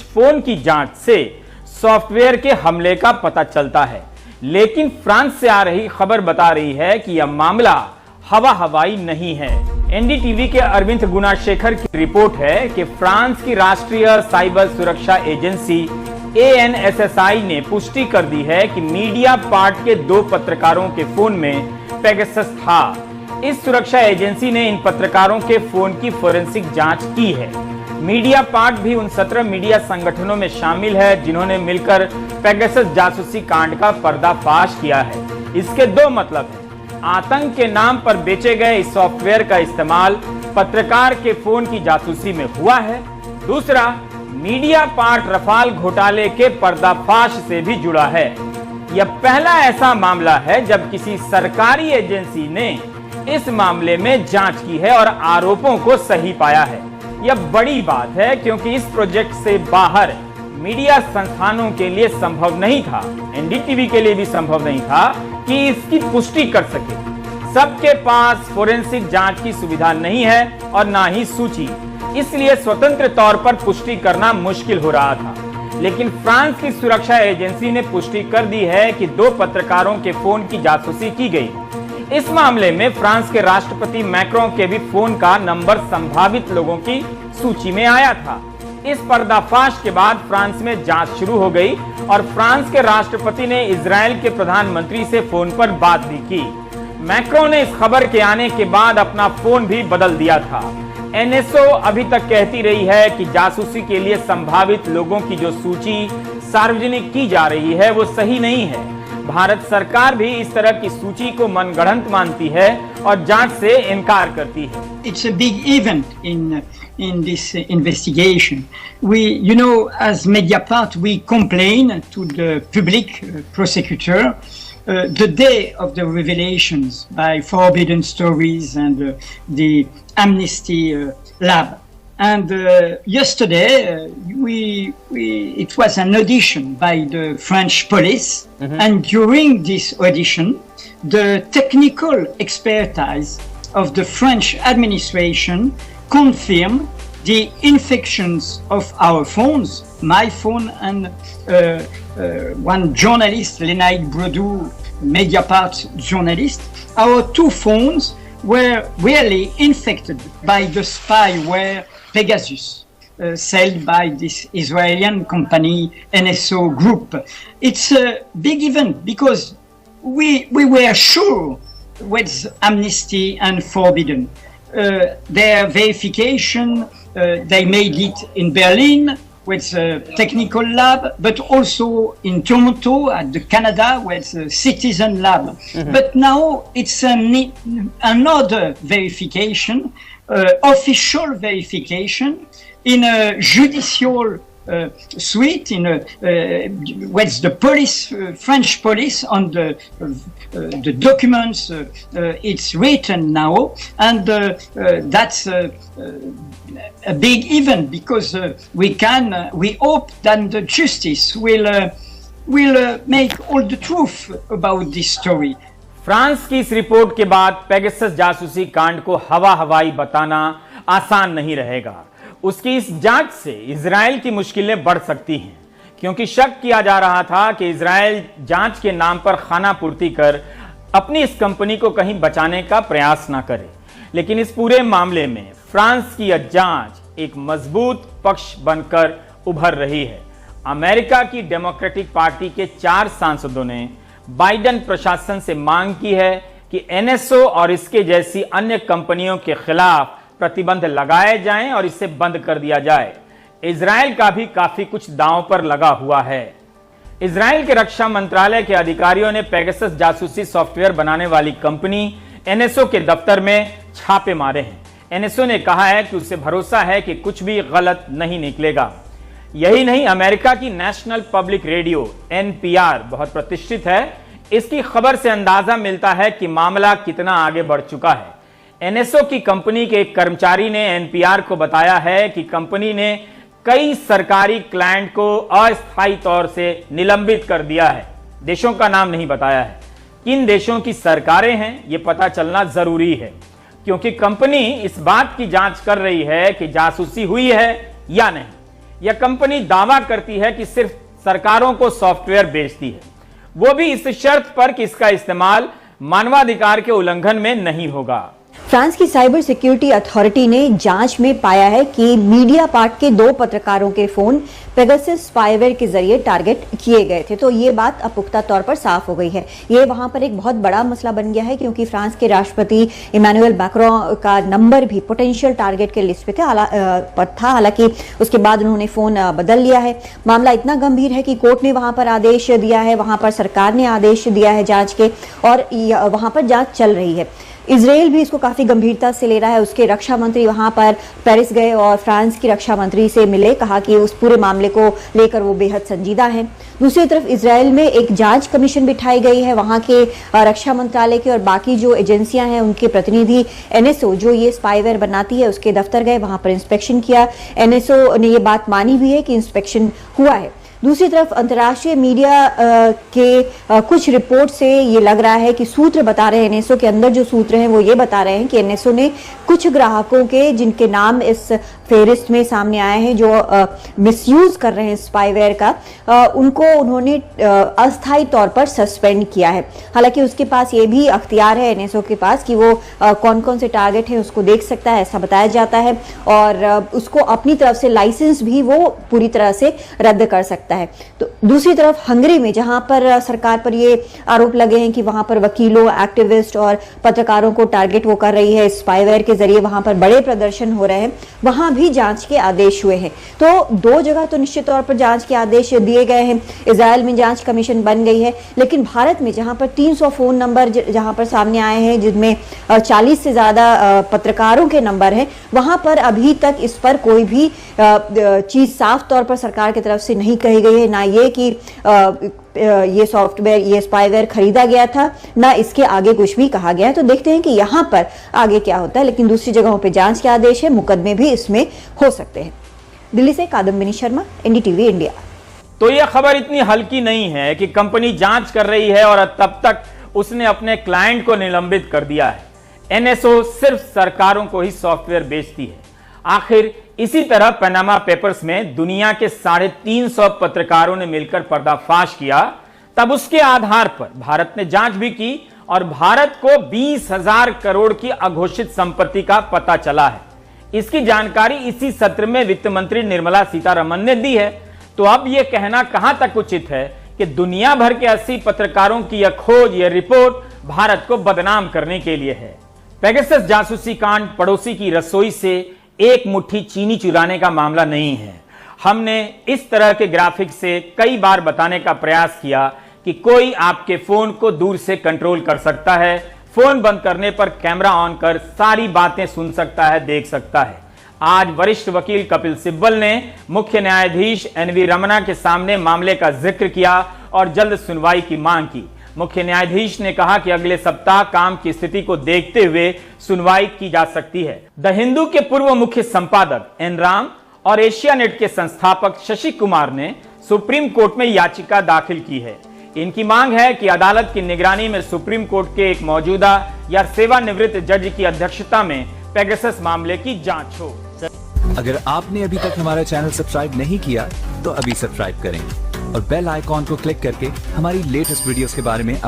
कुछ फोन की जांच से सॉफ्टवेयर के हमले का पता चलता है। लेकिन फ्रांस से आ रही खबर बता रही है कि यह मामला हवा हवाई नहीं है। एनडीटीवी के अरविंद गुणाशेखर की रिपोर्ट है कि फ्रांस की राष्ट्रीय साइबर सुरक्षा एजेंसी ANSSI ने पुष्टि कर दी है कि मीडिया पार्ट के 2 पत्रकारों के फोन में पेगासस था। इस सुरक्षा एजेंसी ने इन पत्रकारों के फोन की फोरेंसिक जांच की है। मीडिया पार्ट भी उन 17 मीडिया संगठनों में शामिल है जिन्होंने मिलकर पेगासस जासूसी कांड का पर्दाफाश किया है। इसके 2 मतलब हैं। आतंक के नाम पर बेचे गए इस सॉफ्टवेयर का इस्तेमाल पत्रकार के फोन की जासूसी में हुआ है। दूसरा, मीडिया पार्ट रफाल घोटाले के पर्दाफाश से भी जुड़ा है। यह पहला ऐसा मामला है जब किसी सरकारी एजेंसी ने इस मामले में जांच की है और आरोपों को सही पाया है। यह बड़ी बात है क्योंकि इस प्रोजेक्ट से बाहर मीडिया संस्थानों के लिए संभव नहीं था, एनडीटीवी के लिए भी संभव नहीं था कि इसकी पुष्टि कर सके। सबके पास फोरेंसिक जांच की सुविधा नहीं है और ना ही सूची, इसलिए स्वतंत्र तौर पर पुष्टि करना मुश्किल हो रहा था। लेकिन फ्रांस की सुरक्षा एजेंसी ने पुष्टि कर दी है कि 2 पत्रकारों के फोन की जासूसी की गई। इस मामले में फ्रांस के राष्ट्रपति मैक्रों के भी फोन का नंबर संभावित लोगों की सूची में आया था। इस पर्दाफाश के बाद फ्रांस में जांच शुरू हो गई और फ्रांस के राष्ट्रपति ने इजराइल के प्रधानमंत्री से फोन पर बात भी की। मैक्रों ने इस खबर के आने के बाद अपना फोन भी बदल दिया था। NSO अभी तक कहती रही है कि जासूसी के लिए संभावित लोगों की जो सूची सार्वजनिक की जा रही है वो सही नहीं है। भारत सरकार भी इस तरह की सूची को मनगढ़ंत मानती है और जांच से इनकार करती है। It's a big event in this investigation. We, as Mediapart, we complain to the public prosecutor the day of the revelations by Forbidden Stories and the Amnesty Lab. And yesterday, it was an audition by the French police. And during this audition, the technical expertise of the French administration confirmed the infections of our phones, my phone and one journalist, Lenaïd Brodou, Mediapart journalist. Our 2 phones were really infected by the spyware Pegasus, sold by this Israeli company NSO Group. It's a big event because we were sure with Amnesty and Forbidden. Their verification, they made it in Berlin with a technical lab, but also in Toronto at the Canada with a Citizen Lab. But now it's another verification, official verification in a judicial suite with the police, French police on the documents. It's written now, and that's a big event because we hope that the justice will make all the truth about this story. France की इस report के बाद Pegasus जासूसी कांड को हवा हवाई बताना आसान नहीं रहेगा। उसकी इस जांच से इजराइल की मुश्किलें बढ़ सकती हैं, क्योंकि शक किया जा रहा था कि इजराइल जांच के नाम पर खाना पूर्ति कर अपनी इस कंपनी को कहीं बचाने का प्रयास ना करे। लेकिन इस पूरे मामले में फ्रांस की यह जांच एक मजबूत पक्ष बनकर उभर रही है। अमेरिका की डेमोक्रेटिक पार्टी के 4 सांसदों ने बाइडेन प्रशासन से मांग की है कि NSO और इसके जैसी अन्य कंपनियों के खिलाफ प्रतिबंध लगाए जाएं और इसे बंद कर दिया जाए। इजराइल का भी काफी कुछ दांव पर लगा हुआ है। इजराइल के रक्षा मंत्रालय के अधिकारियों ने पेगासस जासूसी सॉफ्टवेयर बनाने वाली कंपनी NSO के दफ्तर में छापे मारे हैं। NSO ने कहा है कि उसे भरोसा है कि कुछ भी गलत नहीं निकलेगा। यही नहीं, अमेरिका की नेशनल पब्लिक रेडियो NPR बहुत प्रतिष्ठित है। इसकी खबर से अंदाजा मिलता है कि मामला कितना आगे बढ़ चुका है। NSO की कंपनी के एक कर्मचारी ने NPR को बताया है कि कंपनी ने कई सरकारी क्लाइंट को अस्थायी तौर से निलंबित कर दिया है। देशों का नाम नहीं बताया है। किन देशों की सरकारें हैं ये पता चलना जरूरी है, क्योंकि कंपनी इस बात की जांच कर रही है कि जासूसी हुई है या नहीं। यह कंपनी दावा करती है कि सिर्फ सरकारों को सॉफ्टवेयर बेचती है, वो भी इस शर्त पर कि इसका इस्तेमाल मानवाधिकार के उल्लंघन में नहीं होगा। फ्रांस की साइबर सिक्योरिटी अथॉरिटी ने जांच में पाया है कि मीडिया पार्ट के 2 पत्रकारों के फोन पेगासस स्पाईवेयर के जरिए टारगेट किए गए थे। तो ये बात अब पुख्ता तौर पर साफ हो गई है। ये वहां पर एक बहुत बड़ा मसला बन गया है, क्योंकि फ्रांस के राष्ट्रपति इमैनुअल मैक्रों का नंबर भी पोटेंशियल टारगेट के लिस्ट पे था। हालांकि उसके बाद उन्होंने फोन बदल लिया है। मामला इतना गंभीर है कि कोर्ट ने वहां पर आदेश दिया है, वहां पर सरकार ने आदेश दिया है जांच के, और वहां पर जांच चल रही है। इजराइल भी इसको काफी गंभीरता से ले रहा है। उसके रक्षा मंत्री वहां पर पेरिस गए और फ्रांस की रक्षा मंत्री से मिले, कहा कि उस पूरे मामले को लेकर वो बेहद संजीदा हैं। दूसरी तरफ इजराइल में एक जांच कमीशन बिठाई गई है। वहां के रक्षा मंत्रालय के और बाकी जो एजेंसियां हैं उनके प्रतिनिधि एनएसओ जो ये स्पाईवेयर बनाती है उसके दफ्तर गए, वहां पर इंस्पेक्शन किया। एनएसओ ने ये बात मानी भी है कि इंस्पेक्शन हुआ है। दूसरी तरफ अंतर्राष्ट्रीय मीडिया के कुछ रिपोर्ट से ये लग रहा है कि सूत्र बता रहे हैं, एनएसओ के अंदर जो सूत्र हैं वो ये बता रहे हैं कि एनएसओ ने कुछ ग्राहकों के जिनके नाम इस फेहरिस्त में सामने आए हैं जो मिसयूज कर रहे हैं स्पाईवेयर का, उनको उन्होंने अस्थायी तौर पर सस्पेंड किया है। हालांकि उसके पास ये भी अख्तियार है एनएसओ के पास कि वो कौन कौन से टारगेट हैं उसको देख सकता है, ऐसा बताया जाता है, और उसको अपनी तरफ से लाइसेंस भी वो पूरी तरह से रद्द कर सकता है। तो दूसरी तरफ हंगरी में जहां पर सरकार पर ये आरोप लगे हैं कि वहां पर वकीलों, एक्टिविस्ट और पत्रकारों को टारगेट वो कर रही है स्पाईवेयर के जरिए, वहां पर बड़े प्रदर्शन हो रहे हैं, वहां भी जांच के आदेश हुए हैं। तो 2 जगह तो निश्चित तौर पर जांच के आदेश दिए गए हैं। इजराइल में जांच कमीशन बन गई है, लेकिन भारत में जहां पर 300 फोन नंबर जहां पर सामने आए हैं, जिनमें 40 से ज्यादा पत्रकारों के नंबर हैं, वहां पर अभी तक इस पर कोई भी चीज साफ तौर पर सरकार की तरफ से नहीं कही गई है। ना ये कि ये सॉफ्टवेयर, ये स्पाईवेयर खरीदा गया था, ना इसके आगे कुछ भी कहा गया है। तो देखते हैं कि यहाँ पर आगे क्या होता है, लेकिन दूसरी जगहों पे जांच के आदेश है, मुकदमे भी इसमें हो सकते हैं। दिल्ली से कादम्बिनी शर्मा, एनडीटीवी इंडिया। तो यह खबर इतनी हल्की नहीं है कि कंपनी जांच कर रही है और तब तक उसने अपने क्लाइंट को निलंबित कर दिया है। एनएसओ सिर्फ सरकारों को ही सॉफ्टवेयर बेचती है। आखिर इसी तरह पनामा पेपर्स में दुनिया के 350 पत्रकारों ने मिलकर पर्दाफाश किया, तब उसके आधार पर भारत ने जांच भी की और भारत को 20,000 करोड़ की अघोषित संपत्ति का पता चला है। इसकी जानकारी इसी सत्र में वित्त मंत्री निर्मला सीतारमण ने दी है। तो अब यह कहना कहां तक उचित है कि दुनिया भर के 80 पत्रकारों की यह खोज, यह रिपोर्ट भारत को बदनाम करने के लिए है। पेगासस जासूसी कांड पड़ोसी की रसोई से एक मुट्ठी चीनी चुराने का मामला नहीं है। हमने इस तरह के ग्राफिक से कई बार बताने का प्रयास किया कि कोई आपके फोन को दूर से कंट्रोल कर सकता है, फोन बंद करने पर कैमरा ऑन कर सारी बातें सुन सकता है, देख सकता है। आज वरिष्ठ वकील कपिल सिब्बल ने मुख्य न्यायाधीश एनवी रमना के सामने मामले का जिक्र किया और जल्द सुनवाई की मांग की। मुख्य न्यायाधीश ने कहा कि अगले सप्ताह काम की स्थिति को देखते हुए सुनवाई की जा सकती है। द हिंदू के पूर्व मुख्य संपादक एन राम और एशियानेट के संस्थापक शशि कुमार ने सुप्रीम कोर्ट में याचिका दाखिल की है। इनकी मांग है कि अदालत की निगरानी में सुप्रीम कोर्ट के एक मौजूदा या सेवानिवृत्त जज की अध्यक्षता में पेगासस मामले की जांच हो। अगर आपने अभी तक हमारा चैनल सब्सक्राइब नहीं किया तो अभी सब्सक्राइब करें और बेल आइकॉन को क्लिक करके हमारी लेटेस्ट वीडियोस के बारे में